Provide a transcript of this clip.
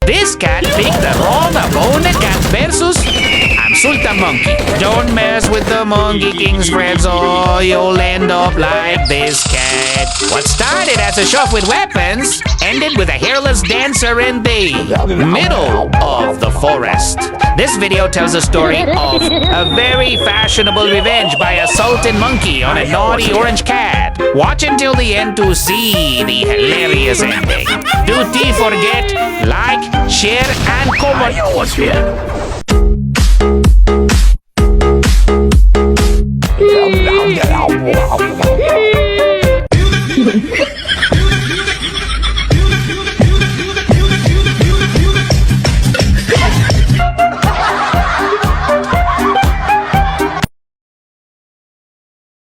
This cat picked the wrong opponent. Cat versus Sultan Monkey. Don't mess with the Monkey King's friends or you'll end up like this cat. What started as a shop with weapons ended with a hairless dancer in the middle of the forest. This video tells the story of a very fashionable revenge by a Sultan Monkey on a naughty orange cat. Watch until the end to see the hilarious ending. Do not forget, like, share, and comment.